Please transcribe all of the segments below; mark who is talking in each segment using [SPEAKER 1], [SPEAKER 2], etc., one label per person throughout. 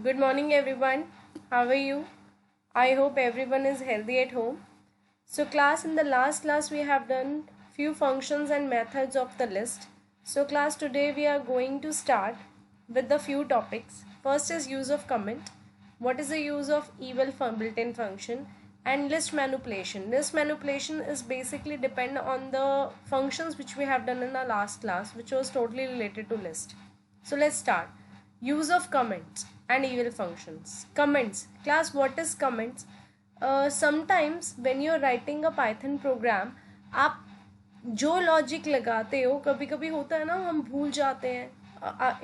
[SPEAKER 1] Good morning, everyone. How are you? I hope everyone is healthy at home. So, class, in the last class, we have done few functions and methods of the list. So, class, today we are going to start with the few topics. First is use of comment. What is the use of eval built-in function? And list manipulation. List manipulation is basically depend on the functions which we have done in our last class, which was totally related to list. So, let's start. Use of comments and eval functions. Comments. Class, what is comments? Sometimes when you're writing a Python program, आप जो logic लगाते हो, कभी कभी होता है ना, हम भूल जाते हैं.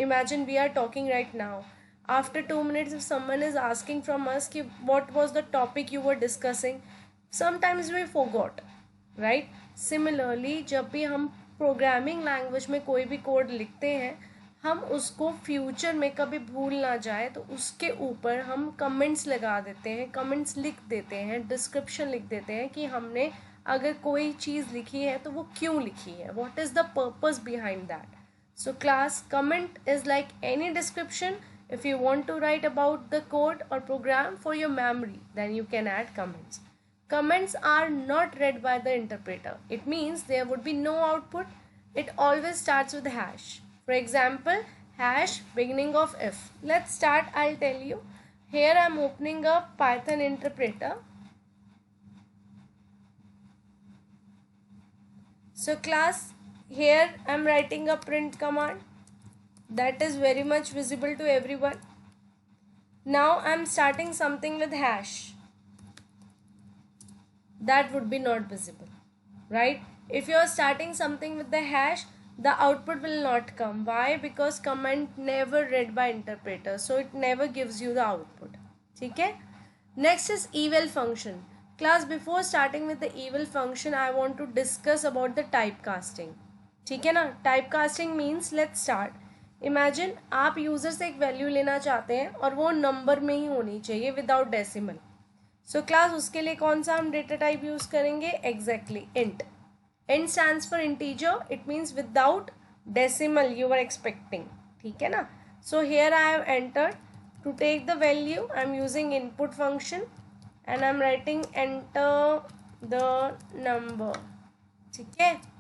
[SPEAKER 1] Imagine we are talking right now. After 2 minutes, if someone is asking from us कि what was the topic you were discussing, sometimes we forgot, right? Similarly, जब भी हम प्रोग्रामिंग लैंग्वेज में कोई भी कोड लिखते हैं, हम उसको फ्यूचर में कभी भूल ना जाए तो उसके ऊपर हम कमेंट्स लगा देते हैं, कमेंट्स लिख देते हैं, डिस्क्रिप्शन लिख देते हैं कि हमने अगर कोई चीज़ लिखी है तो वो क्यों लिखी है, what is the purpose behind that. So class, comment is like any description. If you want to write about the code or program for your memory, then you can add comments. Comments are not read by the interpreter. It means there would be no output. It always starts with hash. For example, hash beginning of if. Let's start. I'll tell you. Here I'm opening a Python interpreter. So class, here I'm writing a print command. That is very much visible to everyone. Now I'm starting something with hash. That would be not visible, right? If you are starting something with the hash, the output will not come. Why? Because comment never read by interpreter, so it never gives you the output. ठीक है? Next is eval function. Class, before starting with the eval function, I want to discuss about the typecasting. ठीक है ना? Typecasting means, let's start. Imagine आप user से एक value लेना चाहते हैं और वो नंबर में ही होनी चाहिए विदाउट डेसिमल. सो क्लास, उसके लिए कौन सा हम डेटा टाइप यूज़ करेंगे? Exactly int. Int stands for integer. It means without decimal you are expecting. ठीक है ना? So here I have entered to take the value. I am using input function and I am writing enter the number. ठीक है?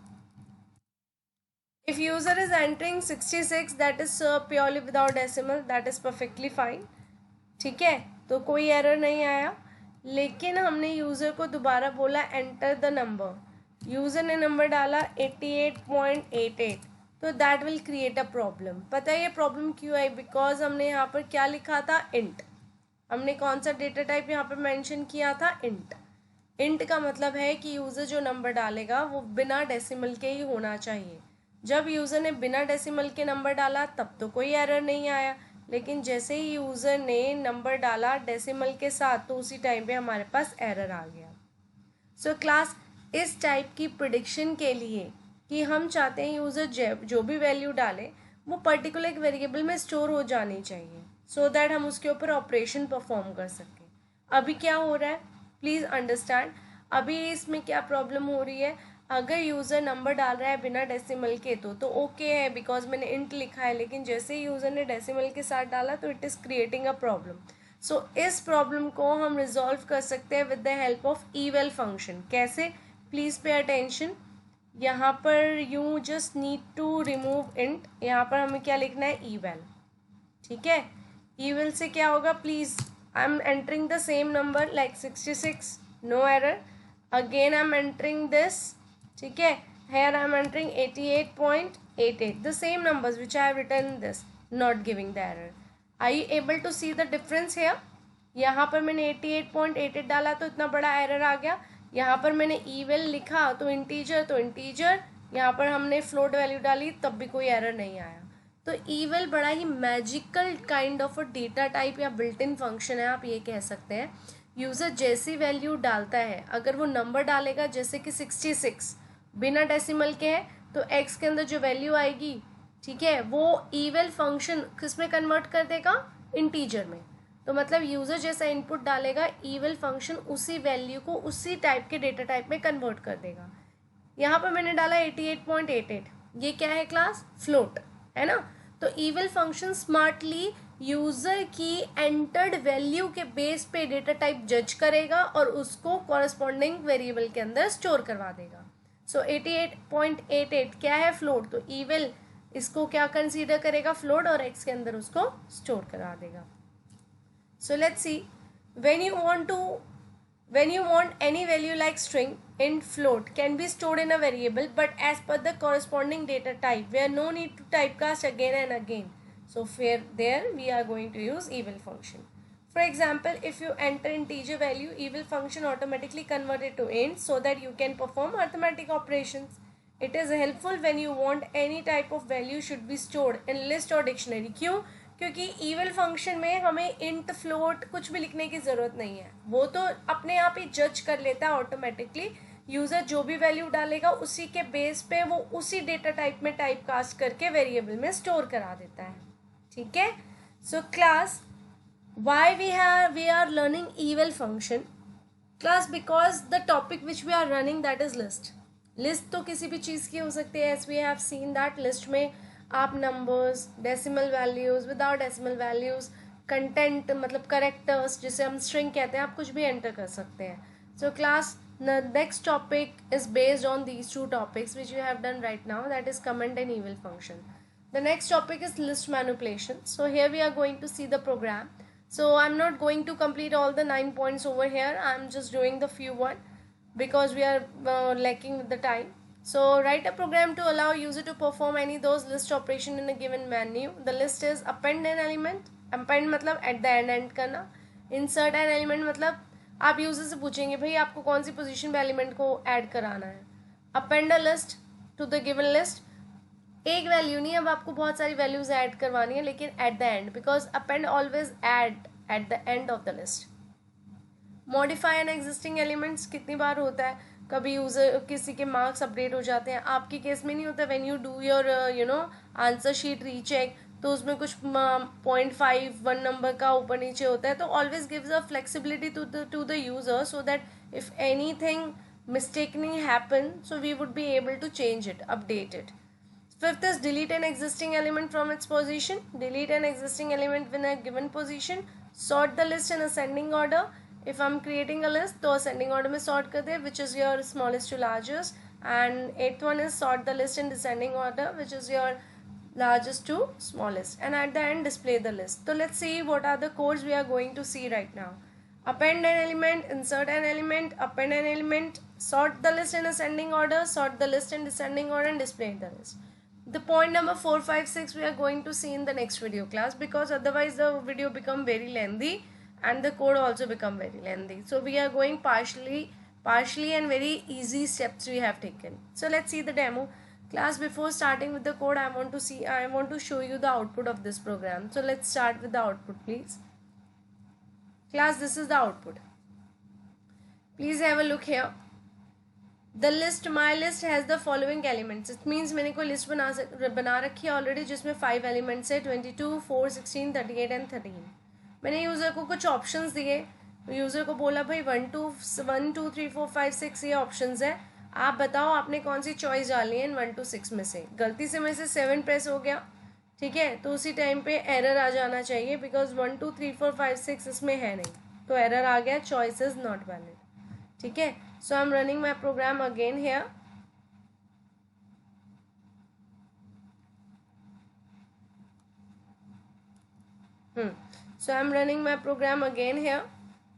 [SPEAKER 1] If user is entering 66, that is purely without decimal, that is perfectly fine. ठीक है, तो कोई error नहीं आया. लेकिन हमने यूज़र को दोबारा बोला एंटर द नंबर. यूज़र ने नंबर डाला 88.88, तो that will create a problem. पता है ये प्रॉब्लम क्यों आई? बिकॉज हमने यहाँ पर क्या लिखा था? इंट. हमने कौन सा डेटा टाइप यहाँ पर मेंशन किया था? इंट. इंट का मतलब है कि यूज़र जो नंबर डालेगा वो बिना डेसिमल के ही होना चाहिए. जब यूज़र ने बिना डेसिमल के नंबर डाला तब तो कोई एरर नहीं आया, लेकिन जैसे ही यूज़र ने नंबर डाला डेसिमल के साथ तो उसी टाइम पे हमारे पास एरर आ गया. सो क्लास, इस टाइप की प्रिडिक्शन के लिए कि हम चाहते हैं यूज़र जो भी वैल्यू डाले वो पर्टिकुलर एक वेरिएबल में स्टोर हो जानी चाहिए, सो दैट हम उसके ऊपर ऑपरेशन परफॉर्म कर सकें. अभी क्या हो रहा है, प्लीज़ अंडरस्टैंड. अभी इसमें क्या प्रॉब्लम हो रही है? अगर यूज़र नंबर डाल रहा है बिना डेसिमल के तो ओके है, बिकॉज मैंने इंट लिखा है. लेकिन जैसे ही यूज़र ने डेसिमल के साथ डाला तो it is creating a problem. So इस प्रॉब्लम को हम रिजॉल्व कर सकते हैं with the help of eval function. कैसे? Please pay attention. यहाँ पर you just need to remove int. यहाँ पर हमें क्या लिखना है? eval. ठीक है? eval से क्या होगा? Please, I am entering the same number like 66, no error. Again I am entering this. ठीक है? here I am entering 88.88, the same numbers which I have written in this, not giving the error. Are you able to see the difference here? यहाँ पर मैंने 88.88 डाला तो इतना बड़ा error आ गया. यहाँ पर मैंने eval लिखा तो इंटीजर, यहाँ पर हमने फ्लोट वैल्यू डाली तब भी कोई एरर नहीं आया. तो eval बड़ा ही magical kind of a data type या बिल्ट इन फंक्शन है, आप ये कह सकते हैं. यूज़र जैसी वैल्यू डालता है, अगर वो नंबर डालेगा जैसे कि 66 बिना डेसिमल के है तो x के अंदर जो वैल्यू आएगी, ठीक है, वो eval फंक्शन किस में कन्वर्ट कर देगा? इंटीजर में. तो मतलब यूज़र जैसा इनपुट डालेगा eval फंक्शन उसी वैल्यू को उसी टाइप के डेटा टाइप में कन्वर्ट कर देगा. यहाँ पर मैंने डाला 88.88, ये क्या है क्लास? फ्लोट है ना. तो eval फंक्शन स्मार्टली यूज़र की एंटर्ड वैल्यू के बेस पे डेटा टाइप जज करेगा और उसको कॉरस्पॉन्डिंग वेरिएबल के अंदर स्टोर करवा देगा. सो 88.88 क्या है, फ्लोट. तो ईविल इसको क्या कंसीडर करेगा, फ्लोट, और एक्स के अंदर उसको स्टोर करा देगा. So let's see, when you want any value like string, int, float can be stored in a variable but as per the corresponding data type where no need to typecast again and again. So there we are going to use eval function. For example, if you enter integer value, eval function automatically convert it to int so that you can perform arithmetic operations. It is helpful when you want any type of value should be stored in list or dictionary. क्यों? क्योंकि evil function में हमें int, float कुछ भी लिखने की ज़रूरत नहीं है. वो तो अपने आप ही जज कर लेता है ऑटोमेटिकली. यूज़र जो भी वैल्यू डालेगा उसी के बेस पे वो उसी डेटा टाइप में टाइप कास्ट करके वेरिएबल में स्टोर करा देता है. ठीक है. So class, why we are learning eval function class? Because the topic which we are running that is list. List तो किसी भी चीज़ की हो सकती है. As we have seen that list में आप numbers, decimal values, without decimal values, content मतलब करेक्टर्स जिसे हम स्ट्रिंग कहते हैं, आप कुछ भी एंटर कर सकते हैं. So class, the next topic is based on these two topics which you have done right now, that is comment and eval function. The next topic is list manipulation. So here we are going to see the program. So I'm not going to complete all the 9 points over here. I'm just doing the few one because we are lacking with the time. So write a program to allow user to perform any those list operation in a given menu. The list is append an element. Append मतलब at the end करना. Insert an element मतलब आप user से पूछेंगे भाई आपको कौन सी position पे एलिमेंट को ऐड कराना है. Append a list to the given list. एक वैल्यू नहीं, अब आपको बहुत सारी वैल्यूज ऐड करवानी है लेकिन eight the and, because append always add eight the end of the list. Modify an existing elements कितनी बार होता है, कभी यूज़र किसी के मार्क्स अपडेट हो जाते हैं, आपके केस में नहीं होता. When you do your answer sheet recheck तो उसमें कुछ 0.51 नंबर का ऊपर नीचे होता है. तो always gives a flexibility to the user so that if anything mistakenly happen, so we would be able to change it, update it. Fifth is delete an existing element from its position. Delete an existing element in a given position. Sort the list in ascending order. If I'm creating a list, तो ascending order में sort कर दे, which is your smallest to largest. And eighth one is sort the list in descending order, which is your largest to smallest. And at the end, display the list. So let's see what are the codes we are going to see right now. Append an element, insert an element, append an element, sort the list in ascending order, sort the list in descending order, and display the list. The point number 4, 5, 6 we are going to see in the next video class, because otherwise the video become very lengthy and the code also become very lengthy. So we are going partially and very easy steps we have taken. So let's see the demo. Class, before starting with the code, I want to show you the output of this program. So let's start with the output, please. Class, this is the output. Please have a look here. The list, my list has the following elements. It means मैंने कोई list बना रखी है already जिसमें 5 elements है, 22, 4, 16, 38 and 13. मैंने user को कुछ ऑप्शंस दिए, यूज़र को बोला भाई 1 2 3 4 5 6 ये ऑप्शंस है, आप बताओ आपने कौन सी चॉइस डाली है इन 1 to 6 में से. गलती से मेरे से 7 प्रेस हो गया, ठीक है, तो उसी टाइम पे एरर आ जाना चाहिए, बिकॉज 1 2 3 4 5 6 इसमें है नहीं, तो एरर आ गया, चॉइस इज नॉट वैलिड. ठीक है. So I am running my program again here. So I'm running my program again here.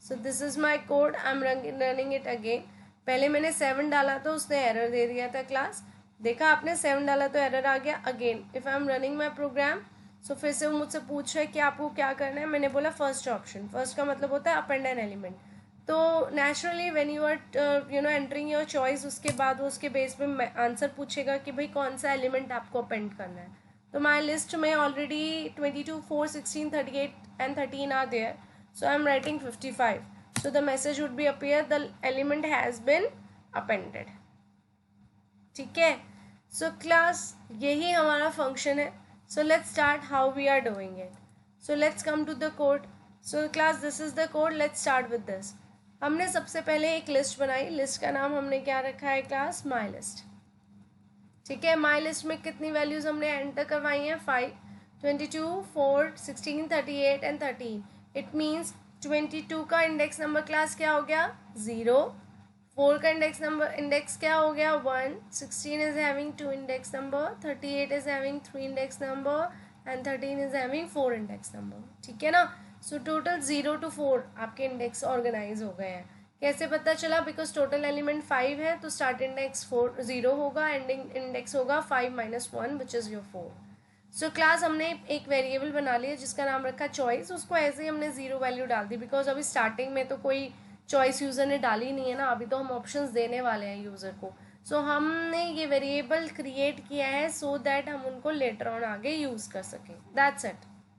[SPEAKER 1] So this is my code. I'm running it again. पहले मैंने 7 डाला तो उसने एरर दे दिया था. क्लास देखा आपने, 7 डाला तो एरर आ गया. Again if I am running my program, so फिर से वो मुझसे पूछ रहा है कि आपको क्या करना है. मैंने बोला फर्स्ट ऑप्शन. फर्स्ट का मतलब होता है अपेंड एन एलिमेंट. तो naturally when you are entering your choice, उसके बाद वो उसके बेस पे आंसर पूछेगा कि भाई कौन सा एलिमेंट आपको अपेंड करना है. तो माई लिस्ट में already 22, 4, 16, 38 and 13 are there. So I am writing 55. So the message would be appear the element has been appended. ठीक है. So class, यही हमारा function है. So let's start how we are doing it. So let's come to the code. So class, this is the code. Let's start with this. हमने सबसे पहले एक list बनाई. लिस्ट का नाम हमने क्या रखा है क्लास? My list. ठीक है. माई लिस्ट में कितनी वैल्यूज हमने एंटर करवाई हैं? 5. 22, 4, 16, 38 एंड 13. इट मीन्स 22 का इंडेक्स नंबर क्लास क्या हो गया 0, 4 का इंडेक्स क्या हो गया 1, 16 is having 2 index number, 38 is having 3 index number and 13 is having 4 index number. ठीक है ना. सो टोटल 0 to 4 आपके इंडेक्स ऑर्गेनाइज हो गए हैं. कैसे पता चला? बिकॉज टोटल एलिमेंट 5 है तो स्टार्ट इंडेक्स 4 0 होगा, एंडिंग इंडेक्स होगा 5 - 1 which is your 4. So class हमने एक वेरिएबल बना लिया जिसका नाम रखा चॉइस. उसको ऐसे ही हमने 0 वैल्यू डाल दी बिकॉज अभी स्टार्टिंग में तो कोई चॉइस यूज़र ने डाली नहीं है ना, अभी तो हम ऑप्शंस देने वाले हैं यूज़र को. सो हमने ये वेरिएबल क्रिएट किया है सो दैट हम उनको लेटर ऑन आगे यूज़ कर सकें. That's it.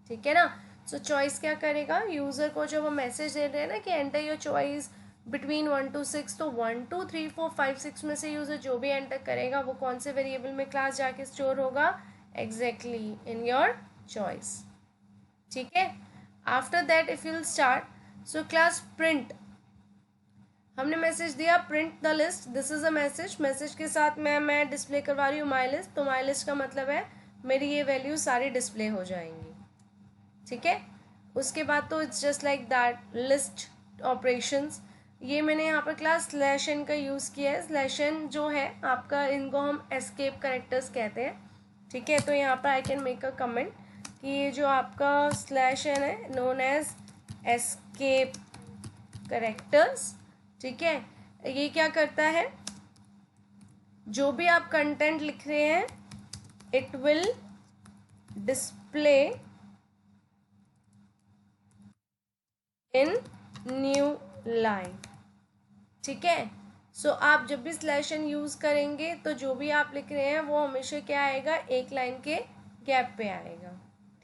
[SPEAKER 1] ठीक है ना. सो चॉइस क्या करेगा, यूज़र को जब हम मैसेज दे रहे हैं ना कि enter your choice between 1 to 6, तो 1 2 3 4 5 6 में से यूज़र जो भी एंटर करेगा वो कौन से वेरिएबल में क्लास जाके स्टोर होगा, एग्जैक्टली इन योर चॉइस. ठीक है. After that if you'll start so class print, हमने मैसेज दिया print the list. This is a message के साथ मैं डिस्प्ले करवा रही हूँ माई लिस्ट. तो माई लिस्ट का मतलब है मेरी ये वैल्यू सारी डिस्प्ले हो जाएंगी. ठीक है. उसके बाद तो it's just like that list operations. ये मैंने यहाँ पर क्लास /n का यूज़ किया है. /n जो है आपका, इनको हम एस्केप करेक्टर्स कहते हैं. ठीक है. तो यहाँ पर I can make a comment कि ये जो आपका /n है नोन एज एस्केप करेक्टर्स. ठीक है. ये क्या करता है, जो भी आप कंटेंट लिख रहे हैं it will display in new line. ठीक है. सो आप जब भी /n यूज़ करेंगे तो जो भी आप लिख रहे हैं वो हमेशा क्या आएगा, एक लाइन के गैप पे आएगा.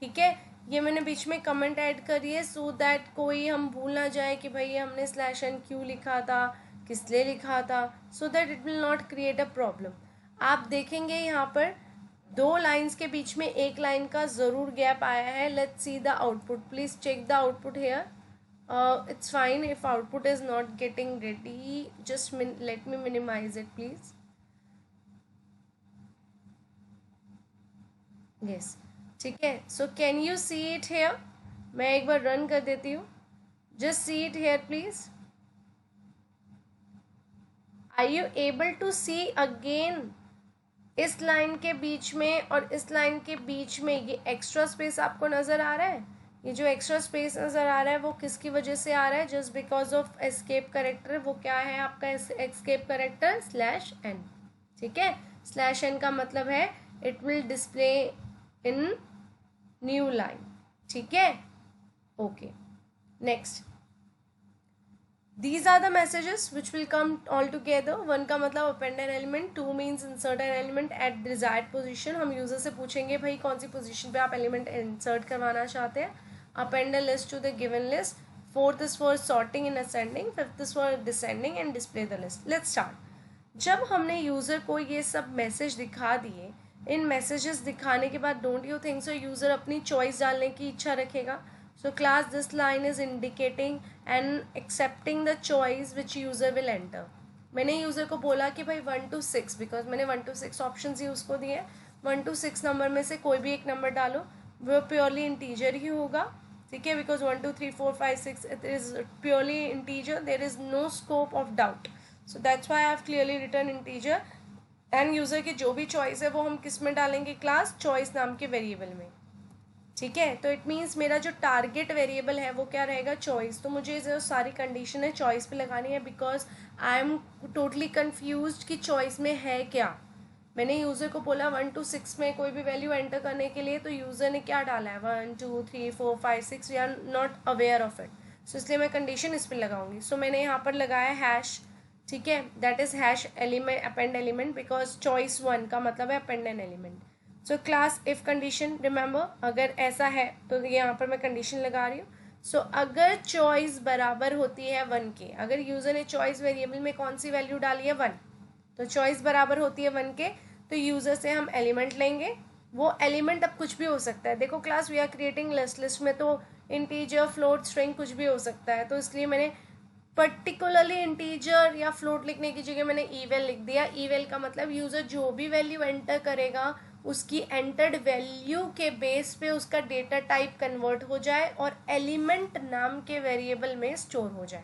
[SPEAKER 1] ठीक है. ये मैंने बीच में कमेंट ऐड करी है सो दैट कोई हम भूल ना जाए कि भाई हमने /n क्यों लिखा था, किस लिए लिखा था, so that it will not create a problem. आप देखेंगे यहाँ पर 2 लाइन्स के बीच में एक लाइन का ज़रूर गैप आया है. Let's see the output. Please check the output here. It's fine if output is not getting ready. Just let me minimize it please. Yes. ठीक है. So can you see it here? मैं एक बार run कर देती हूँ. Just see it here please. Are you able to see again? इस line के बीच में और इस लाइन के बीच में ये एक्स्ट्रा स्पेस आपको नज़र आ रहा है. ये जो एक्स्ट्रा स्पेस नज़र आ रहा है वो किसकी वजह से आ रहा है, just because of escape character. वो क्या है आपका एस्केप करेक्टर /n. ठीक है. /n का मतलब है it will display in new line. ठीक है. Okay. Next, these are the messages which will come all together. 1 का मतलब append an element, 2 means insert an element at desired position. हम यूज़र से पूछेंगे भाई कौन सी पोजीशन पे आप एलिमेंट इंसर्ट करवाना चाहते हैं. append a list to the given list. 4th is for sorting in ascending. 5th is for descending and display the list. let's start. जब हमने यूज़र को ये सब मैसेज दिखा दिए, इन मैसेजेस दिखाने के बाद don't you think so user अपनी चॉइस डालने की इच्छा रखेगा. So class, this line is indicating and accepting the choice which user will enter. मैंने यूज़र को बोला कि भाई 1 to 6, बिकॉज मैंने 1 to 6 ऑप्शन ही उसको दिए. 1 to 6 नंबर में से कोई भी एक नंबर डालो, वो प्योरली इंटीजर ही होगा. ठीक है. Because 1 2 3 4 5 6 it is purely integer. There is no scope of doubt. So that's why I have clearly return integer. And user की जो भी चॉइस है वो हम किस में डालेंगे, क्लास चॉइस नाम के वेरिएबल में. ठीक है. तो इट मीन्स मेरा जो टारगेट वेरिएबल है वो क्या रहेगा, चॉइस. तो मुझे जो सारी कंडीशन है चॉइस पे लगानी है because I am totally confuse कि चॉइस में है क्या. मैंने यूज़र को बोला 1 to 6 में कोई भी वैल्यू एंटर करने के लिए, तो यूज़र ने क्या डाला है 1 2 3 4 5 6. We are not aware of it. So इसलिए मैं कंडीशन इस पर लगाऊंगी. सो मैंने यहाँ पर लगाया हैश. ठीक है. That is hash element append element because choice 1 का मतलब है append an element. So class if condition, remember अगर ऐसा है तो यहाँ पर मैं कंडीशन लगा रही हूँ. सो अगर चॉइस बराबर होती है 1 के, अगर यूज़र ने चॉइस वेरिएबल में कौन सी वैल्यू डाली है 1, तो चॉइस बराबर होती है 1 के, तो यूज़र से हम एलिमेंट लेंगे. वो एलिमेंट अब कुछ भी हो सकता है. देखो class, we are creating list. List में तो इंटीजर, फ्लोट, स्ट्रिंग कुछ भी हो सकता है. तो इसलिए मैंने पर्टिकुलरली इंटीजर या फ्लोट लिखने की जगह मैंने ईवेल लिख दिया. ईवेल का मतलब यूज़र जो भी वैल्यू एंटर करेगा उसकी एंटर्ड वैल्यू के बेस पे उसका डेटा टाइप कन्वर्ट हो जाए और एलिमेंट नाम के वेरिएबल में स्टोर हो जाए।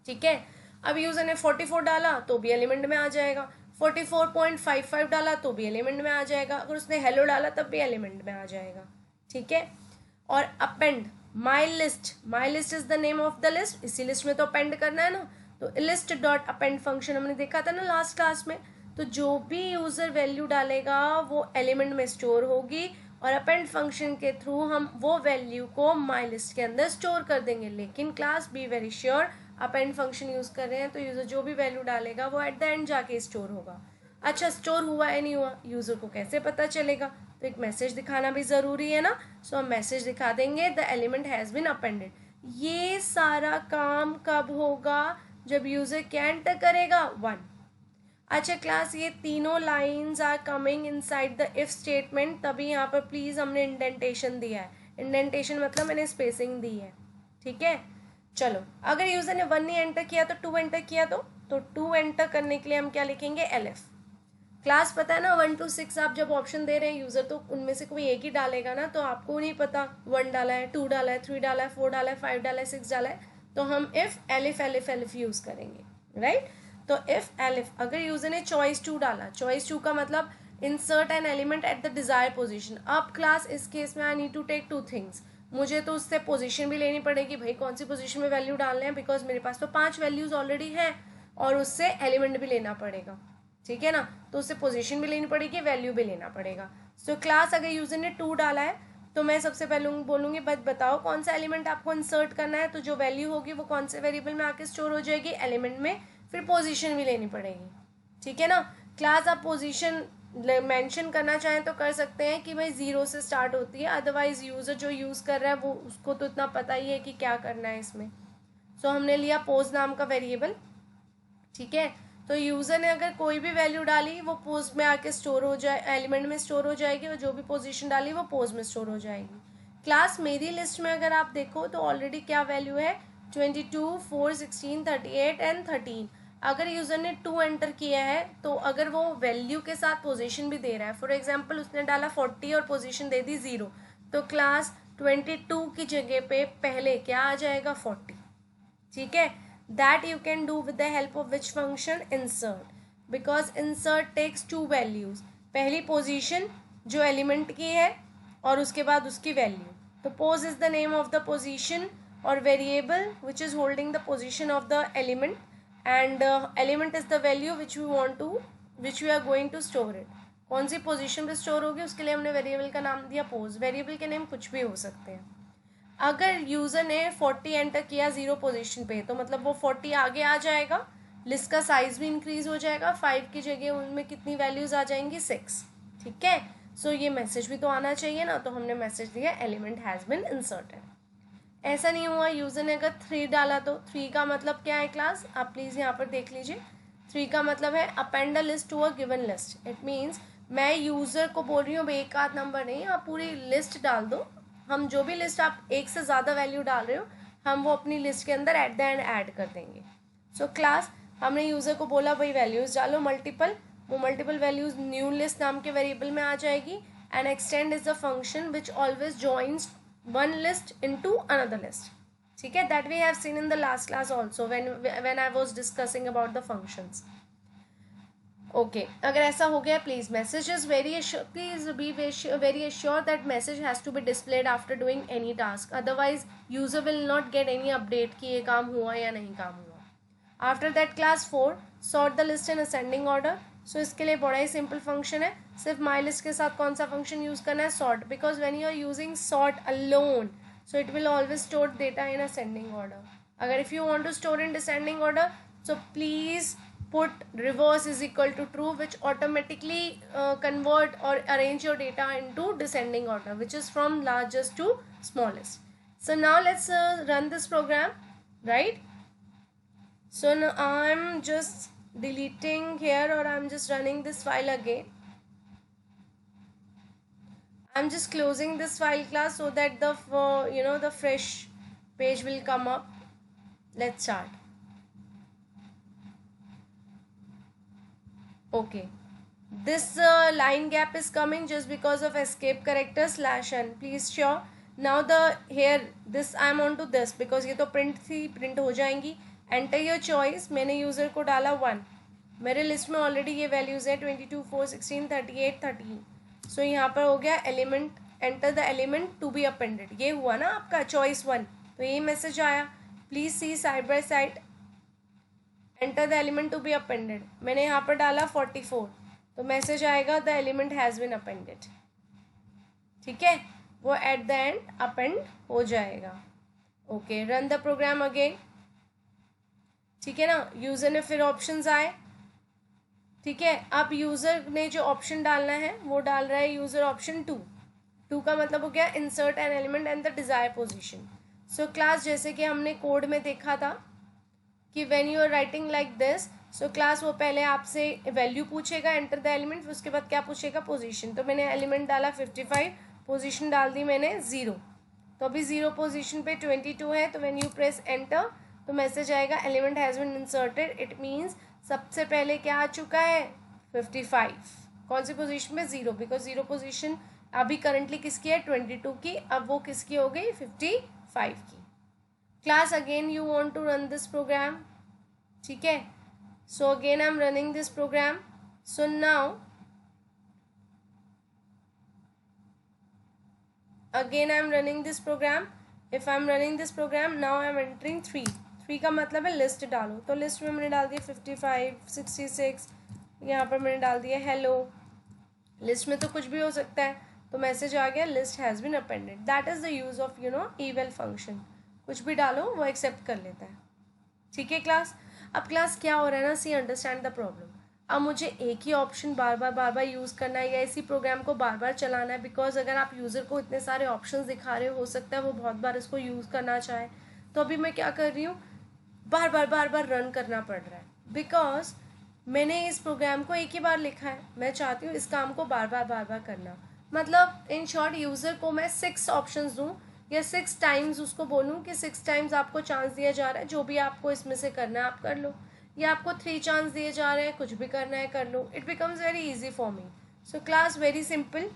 [SPEAKER 1] ठीक है, अब यूजर ने 44 डाला तो भी एलिमेंट में आ जाएगा, 44.55 डाला तो भी एलिमेंट में आ जाएगा, अगर उसने हेलो डाला तब भी एलिमेंट में आ जाएगा। ठीक है, और append my list is the name of the list, इसी लिस्ट में तो अपेंड करना है ना, तो लिस्ट डॉट अपेंड फंक्शन हमने देखा था ना लास्ट क्लास में, तो जो भी यूजर वैल्यू डालेगा वो एलिमेंट में स्टोर होगी और अपेंड फंक्शन के थ्रू हम वो वैल्यू को माई लिस्ट के अंदर स्टोर कर देंगे। लेकिन class be very sure, append function use कर रहे हैं तो यूजर जो भी वैल्यू डालेगा वो एट द एंड जाके स्टोर होगा। अच्छा, स्टोर हुआ है नहीं हुआ यूजर को कैसे पता चलेगा, तो एक मैसेज दिखाना भी जरूरी है ना, सो हम मैसेज दिखा देंगे the element has been appended. ये सारा काम कब होगा, जब यूजर क्या एंटर करेगा 1। अच्छा क्लास, ये तीनों lines are coming inside the if statement, तभी यहाँ पर प्लीज हमने इंडेंटेशन दिया है। इंडेंटेशन मतलब मैंने स्पेसिंग दी है। ठीक है, चलो अगर यूजर ने 1 नहीं एंटर किया तो 2 एंटर किया तो 2 एंटर करने के लिए हम क्या लिखेंगे, LF। क्लास पता है ना 1 to 6 आप जब ऑप्शन दे रहे हैं यूजर तो उनमें से कोई एक ही डालेगा ना, तो आपको नहीं पता 1 डाला है, 2 डाला है, 3 डाला है, 4 डाला है, 5 डाला है, 6 डाला है, तो हम इफ एलिफ यूज करेंगे। राइट, तो इफ एलिफ अगर यूजर ने चॉइस 2 डाला, चॉइस 2 का मतलब insert an element at the desire position. अब क्लास इस केस में I need to take 2 things, मुझे तो उससे पोजीशन भी लेनी पड़ेगी, भाई कौन सी पोजीशन में वैल्यू डालने हैं, बिकॉज मेरे पास तो 5 वैल्यूज ऑलरेडी हैं, और उससे एलिमेंट भी लेना पड़ेगा। ठीक है ना, तो उससे पोजीशन भी लेनी पड़ेगी, वैल्यू भी लेना पड़ेगा। सो क्लास अगर यूजर ने 2 डाला है तो मैं सबसे पहले बोलूंगी बताओ कौन सा एलिमेंट आपको इंसर्ट करना है, तो जो वैल्यू होगी वो कौन से वेरिएबल में आके स्टोर हो जाएगी, एलिमेंट में, फिर पोजीशन भी लेनी पड़ेगी। ठीक है ना, क्लास आप पोजीशन मेंशन करना चाहें तो कर सकते हैं कि भाई 0 से स्टार्ट होती है, अदरवाइज यूजर जो यूज कर रहा है वो उसको तो इतना पता ही है कि क्या करना है इसमें। सो हमने लिया पोज नाम का वेरिएबल। ठीक है, तो यूजर ने अगर कोई भी वैल्यू डाली वो पोज में आके स्टोर हो जाए, एलिमेंट में स्टोर हो जाएगी, और जो भी पोजीशन डाली वो पोज में स्टोर हो जाएगी। क्लास मेरी लिस्ट में अगर आप देखो तो ऑलरेडी क्या वैल्यू है, 22, 4, 16, 38 एंड 13। अगर यूजर ने 2 एंटर किया है तो अगर वो वैल्यू के साथ पोजीशन भी दे रहा है, फॉर एग्जांपल उसने डाला 40 और पोजीशन दे दी 0, तो क्लास 22 की जगह पे पहले क्या आ जाएगा, 40। ठीक है, that you can do with the help of which function, insert, because insert takes 2 values, पहली पोजीशन जो एलिमेंट की है और उसके बाद उसकी वैल्यू, तो pose is the name of the position और variable which is holding the position of the element, and element is the value which we are going to store it। कौन सी पोजीशन पे स्टोर होगी उसके लिए हमने variable का नाम दिया पोज। वेरिएबल के नेम कुछ भी हो सकते हैं। अगर यूजर ने 40 एंटर किया 0 पोजीशन पे तो मतलब वो 40 आगे आ जाएगा, लिस्ट का साइज भी इंक्रीज हो जाएगा, 5 की जगह उनमें कितनी वैल्यूज आ जाएंगी, 6। ठीक है, सो ये मैसेज भी तो आना चाहिए ना, तो हमने मैसेज दिया एलिमेंट हैज बिन इंसर्टेड। ऐसा नहीं हुआ, यूजर ने अगर 3 डाला तो 3 का मतलब क्या है क्लास, आप प्लीज यहाँ पर देख लीजिए। 3 का मतलब है append a list to a given list. It means मैं यूजर को बोल रही हूँ एक आध नंबर नहीं, आप पूरी लिस्ट डाल दो, हम जो भी लिस्ट आप एक से ज़्यादा वैल्यू डाल रहे हो हम वो अपनी लिस्ट के अंदर एट द एंड ऐड कर देंगे। सो क्लास हमने यूज़र को बोला भाई वैल्यूज़ डालो मल्टीपल, वो मल्टीपल वैल्यूज़ न्यू लिस्ट नाम के वेरिएबल में आ जाएगी। And extend is the function which always joins one list into another list. ठीक है, that we have seen in the last class also when I was discussing about the functions. Okay, अगर ऐसा हो गया please message is please be very assure that message has to be displayed after doing any task, otherwise user will not get any update कि ये काम हुआ या नहीं काम हुआ। After that class 4 sort the list in ascending order. So इसके लिए बड़ा ही सिंपल फंक्शन है, सिर्फ माई लिस्ट के साथ कौन सा फंक्शन यूज करना है, sort, because when you are using sort alone so it will always store data in ascending order. अगर if you want to store in descending order so please put reverse is equal to true, which automatically convert or arrange your data into descending order, which is from largest to smallest. So now let's run this program, right? So now I'm just deleting here or I'm just running this file again. I'm just closing this file class so that the the fresh page will come up. Let's start. Okay, This line gap is coming just because of escape character /n. Please sure. Now the here this I am on to this because ये तो print थी, print हो जाएंगी. Enter your choice. मैंने user को डाला 1. मेरे list में ऑलरेडी ये वैल्यूज है 22, 4, 16, 38, 13. सो यहाँ पर हो गया element, enter the element to be appended. ये हुआ ना आपका चॉइस 1. तो ये मैसेज आया, please see side by side enter the element to be appended. मैंने यहाँ पर डाला 44. तो मैसेज आएगा the element has been appended. ठीक है, वो एट द एंड अपेंड हो जाएगा. Okay, run the program again. ठीक है ना, यूजर ने फिर ऑप्शंस आए. ठीक है, अब यूजर ने जो ऑप्शन डालना है वो डाल रहा है यूजर ऑप्शन 2 का मतलब हो गया insert an element and the desire position. So class जैसे कि हमने कोड में देखा था कि when you are writing like this, so class वो पहले आपसे वैल्यू पूछेगा एंटर द एलिमेंट, उसके बाद क्या पूछेगा पोजीशन. तो मैंने एलिमेंट डाला 55, पोजीशन डाल दी मैंने 0. तो अभी 0 पोजीशन पे 22 है. तो व्हेन यू प्रेस एंटर तो मैसेज आएगा element has bin inserted. It means सबसे पहले क्या आ चुका है 55. कौन सी पोजीशन में 0, बिकॉज 0 पोजीशन अभी करंटली किसकी है 22 की. अब वो किसकी हो गई 55 की. Class again you want to run this program. ठीक है, so again I am running this program. So now again I am running this program. If I am running this program now I am entering 3 का मतलब है list डालो. तो list में मैंने डाल दिया 55, 66. यहाँ पर मैंने डाल दिया हेलो. लिस्ट में तो कुछ भी हो सकता है. तो मैसेज आ गया list has been appended. That is the use of eval function. कुछ भी डालो वो एक्सेप्ट कर लेता है. ठीक है क्लास. अब क्लास क्या हो रहा है ना, सी अंडरस्टैंड द प्रॉब्लम. अब मुझे एक ही ऑप्शन बार बार यूज़ करना है या इसी प्रोग्राम को बार बार चलाना है. बिकॉज अगर आप यूज़र को इतने सारे ऑप्शंस दिखा रहे हो सकता है वो बहुत बार इसको यूज़ करना चाहे. तो अभी मैं क्या कर रही हूँ, बार बार रन करना पड़ रहा है. बिकॉज मैंने इस प्रोग्राम को एक ही बार लिखा है, मैं चाहती हूँ इस काम को बार बार करना. मतलब इन शॉर्ट यूज़र को मैं 6 ऑप्शंस दूँ या 6 टाइम्स उसको बोलूँ कि 6 टाइम्स आपको चांस दिया जा रहा है, जो भी आपको इसमें से करना है आप कर लो. या आपको 3 चांस दिए जा रहे हैं, कुछ भी करना है कर लो. It becomes very easy for me. So class very simple.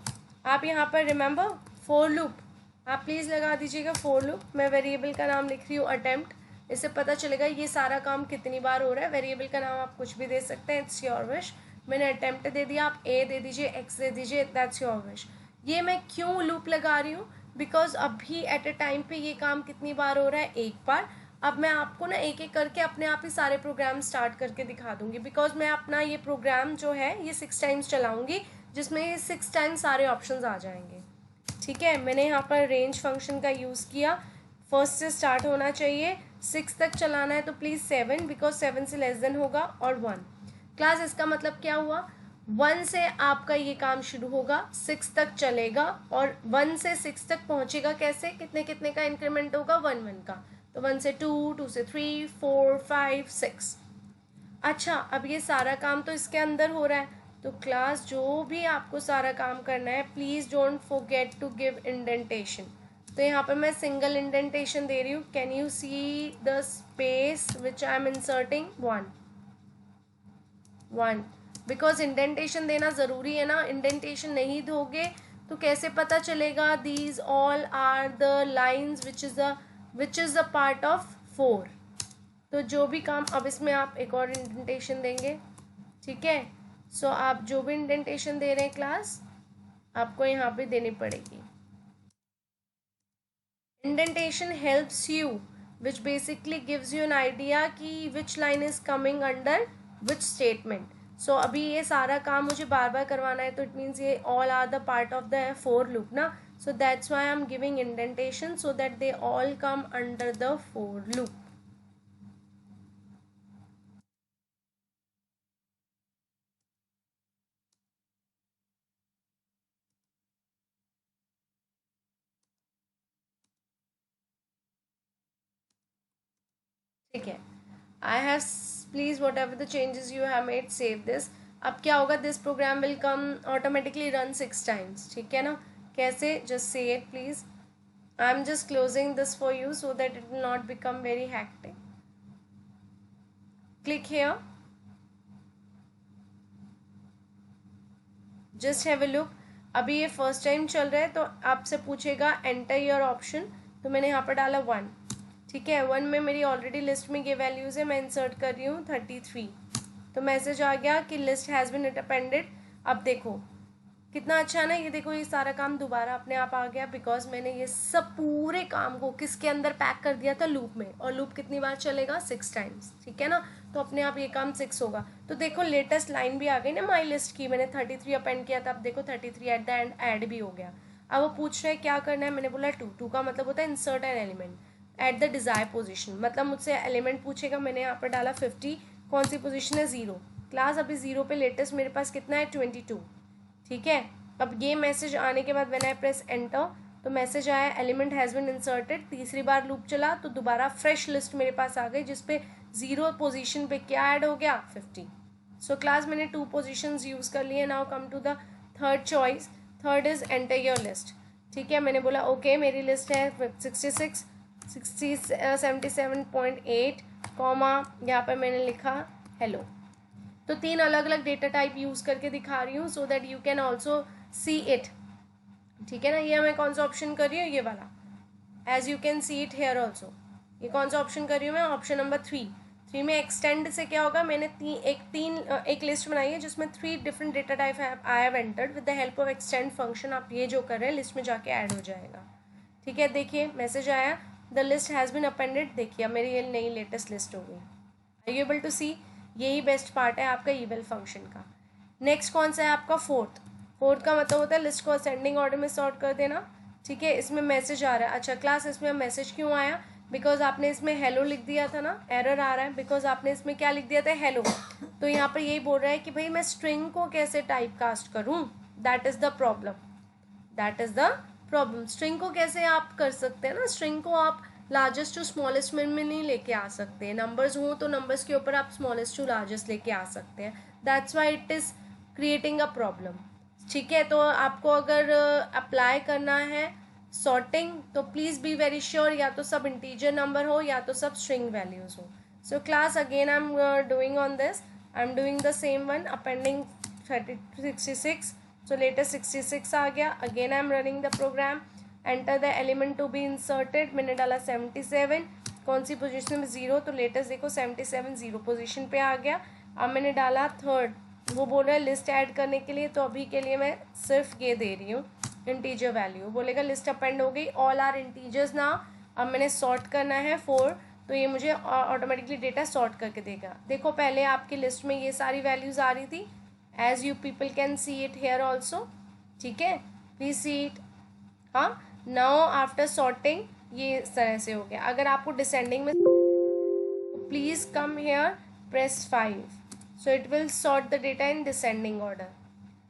[SPEAKER 1] आप यहाँ पर रिमेंबर फॉर लूप आप प्लीज़ लगा दीजिएगा. फॉर लूप, मैं वेरिएबल का नाम लिख रही हूँ अटेम्प्ट. इससे पता चलेगा ये सारा काम कितनी बार हो रहा है. वेरिएबल का नाम आप कुछ भी दे सकते हैं, इट्स योर विश. मैंने अटेम्प्ट दे दिया, आप ए दे दीजिए, एक्स दे दीजिए, दैट्स योर विश. ये मैं क्यों लूप लगा रही हूँ, बिकॉज अभी एट अ टाइम पे ये काम कितनी बार हो रहा है, एक बार. अब मैं आपको ना एक एक करके अपने आप ही सारे प्रोग्राम स्टार्ट करके दिखा दूंगी. बिकॉज मैं अपना ये प्रोग्राम जो है ये 6 टाइम्स चलाऊंगी, जिसमें ये 6 टाइम्स सारे ऑप्शंस आ जाएंगे. ठीक है, मैंने यहाँ पर रेंज फंक्शन का यूज़ किया. फर्स्ट से स्टार्ट होना चाहिए, 6 तक चलाना है तो प्लीज़ 7, बिकॉज 7 से लेस देन होगा, और 1. क्लास इसका मतलब क्या हुआ, 1 से आपका ये काम शुरू होगा, 6 तक चलेगा, और 1 से 6 तक पहुँचेगा कैसे, कितने कितने का इंक्रीमेंट होगा 1 का. तो 1 से 2, 2 से 3, 4, 5, 6. अच्छा, अब ये सारा काम तो इसके अंदर हो रहा है. तो क्लास जो भी आपको सारा काम करना है please don't forget to give indentation. तो यहाँ पर मैं सिंगल इंडेंटेशन दे रही हूँ. Can you see the space which I am inserting, 1. Because indentation देना ज़रूरी है ना. इंडेंटेशन नहीं दोगे तो कैसे पता चलेगा these all are the lines which is the part of 4. तो जो भी काम, अब इसमें आप एक और इंडेंटेशन देंगे. ठीक है, सो आप जो भी इंडेंटेशन दे रहे हैं क्लास आपको यहाँ पे देनी पड़ेगी. Indentation helps you which basically gives you an idea कि which line is coming under which statement. So अभी ये सारा काम मुझे बार बार करवाना है, तो इट मीन्स ये all are the part of the for loop ना. So that's why I am giving indentation so that they all come under the for loop. ठीक है, I have please whatever the changes you have made save this. अब क्या होगा, this program will come automatically run 6 times. ठीक है ना, कैसे, just say it please. I am just closing this for you so that it will not become very hectic. Click here. Just have a look. अभी ये first time चल रहा है तो आपसे पूछेगा एंटर योर ऑप्शन, तो मैंने यहाँ पर डाला 1। ठीक है, 1 में मेरी ऑलरेडी लिस्ट में ये वैल्यूज़ है, मैं इंसर्ट कर रही हूँ 33। तो मैसेज आ गया कि लिस्ट हैज़ बीन अपेंडेड। अब देखो कितना अच्छा है ना, ये देखो ये सारा काम दोबारा अपने आप आ गया, बिकॉज मैंने ये सब पूरे काम को किसके अंदर पैक कर दिया था, लूप में। और लूप कितनी बार चलेगा, 6 टाइम्स। ठीक है ना, तो अपने आप ये काम 6 होगा। तो देखो लेटेस्ट लाइन भी आ गई ना माई लिस्ट की, मैंने 33 अपेंड किया था, अब देखो 33 एट द एंड ऐड भी हो गया। अब वो पूछ रहे हैं क्या करना है, मैंने बोला 2 का मतलब होता है insert an element at the desire position, मतलब मुझसे एलिमेंट पूछेगा। मैंने यहाँ पर डाला 50, कौन सी पोजिशन है, 0। क्लास अभी 0 पे लेटेस्ट मेरे पास कितना है, 22। ठीक है, अब ये मैसेज आने के बाद व्हेन आई प्रेस एंटर तो मैसेज आया एलिमेंट हैज़ बीन इंसर्टेड। तीसरी बार लूप चला तो दोबारा फ्रेश लिस्ट मेरे पास आ गई, जिसपे 0 पोजीशन पे क्या ऐड हो गया, 50। सो क्लास मैंने 2 पोजीशंस यूज़ कर लिए। Now come to the third choice. Third is enter your list. ठीक है, मैंने बोला ओके मेरी लिस्ट है 66 77.8 कॉमा, यहाँ पर मैंने लिखा हेलो। तो 3 अलग अलग डेटा टाइप यूज़ करके दिखा रही हूँ so that you can also see it. ठीक है ना, ये मैं कौन सा ऑप्शन कर रही हूँ, ये वाला, as you can see it here also. ये कौन सा ऑप्शन कर रही हूँ मैं, ऑप्शन नंबर 3 में एक्सटेंड से क्या होगा, मैंने एक लिस्ट बनाई है जिसमें 3 different data type I have entered with the help of extend function. आप ये जो कर रहे हैं लिस्ट में जाके ऐड हो जाएगा। ठीक है, देखिए मैसेज आया the list has been appended. देखिए मेरी ये नई लेटेस्ट लिस्ट हो गई। आर यू एबल टू सी, यही बेस्ट पार्ट है आपका ईवेल फंक्शन का। नेक्स्ट कौन सा है आपका, फोर्थ का मतलब होता है लिस्ट को असेंडिंग ऑर्डर में सॉर्ट कर देना। ठीक है, इसमें मैसेज आ रहा है। अच्छा क्लास इसमें मैसेज क्यों आया, बिकॉज आपने इसमें हेलो लिख दिया था ना, एरर आ रहा है बिकॉज आपने इसमें क्या लिख दिया था, हेलो। तो यहाँ पर यही बोल रहा है कि भाई मैं स्ट्रिंग को कैसे टाइप कास्ट करूँ, that is the problem. String को कैसे आप कर सकते हैं ना, स्ट्रिंग को आप लार्जेस्ट टू स्मॉलेस्ट में नहीं लेके आ सकते। नंबर्स हो तो नंबर्स के ऊपर आप स्मॉलेस्ट टू लार्जेस्ट लेके आ सकते हैं, that's why it is creating a problem. ठीक है, तो आपको अगर अप्लाई करना है सॉर्टिंग तो प्लीज़ बी वेरी श्योर या तो सब इंटीजर नंबर हो या तो सब स्ट्रिंग वैल्यूज हो। So class again I am doing on this, I am doing the same one, appending 66। So latest 66 आ गया। Again I am running the program, enter the element to be inserted, मैंने डाला 77, कौन सी position में, 0। तो latest देखो 77 0 position पे आ गया। अब मैंने डाला थर्ड, वो बोल रहा है लिस्ट ऐड करने के लिए, तो अभी के लिए मैं सिर्फ ये दे रही हूँ इंटीजर वैल्यू। बोलेगा लिस्ट अपेंड हो गई, ऑल आर इंटीजर्स ना। अब मैंने सॉर्ट करना है 4, तो ये मुझे ऑटोमेटिकली डेटा सॉर्ट करके देगा। देखो पहले आपकी लिस्ट में ये सारी वैल्यूज आ रही थी, as you people can see it here also. ठीक है, प्लीज सी इट। हाँ, नाउ आफ्टर सॉर्टिंग ये इस तरह से हो गया। अगर आपको डिसेंडिंग में, please come here, press 5, so it will sort the data in descending order.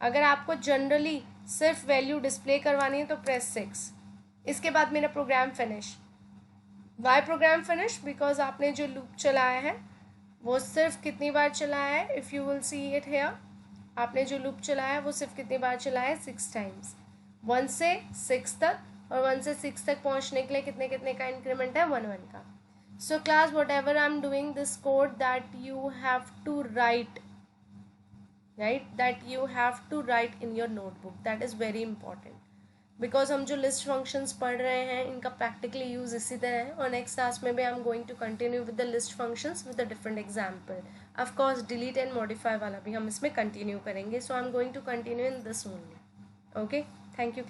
[SPEAKER 1] अगर आपको जनरली सिर्फ वैल्यू डिस्प्ले करवानी है तो प्रेस 6। इसके बाद मेरा program finish. Why program finish, because आपने जो लूप चलाया है वो सिर्फ कितनी बार चलाया है, if you will see it hair, आपने जो लूप चलाया है वो सिर्फ कितनी बार चलाया है, 6 टाइम्स, 1 से 6 तक। और 1 से 6 तक पहुंचने के लिए कितने कितने का इंक्रीमेंट है, 1 1 का। So class whatever I am doing this code that you have to write, that you have to write in your notebook, that is very important, because हम जो लिस्ट फंक्शंस पढ़ रहे हैं इनका प्रैक्टिकली यूज़ इसी तरह है। और नेक्स्ट क्लास में भी I am going to continue with the list functions with a different example. Of course delete and modify वाला भी हम इसमें कंटिन्यू करेंगे। So I am going to continue in this only. Okay, thank you.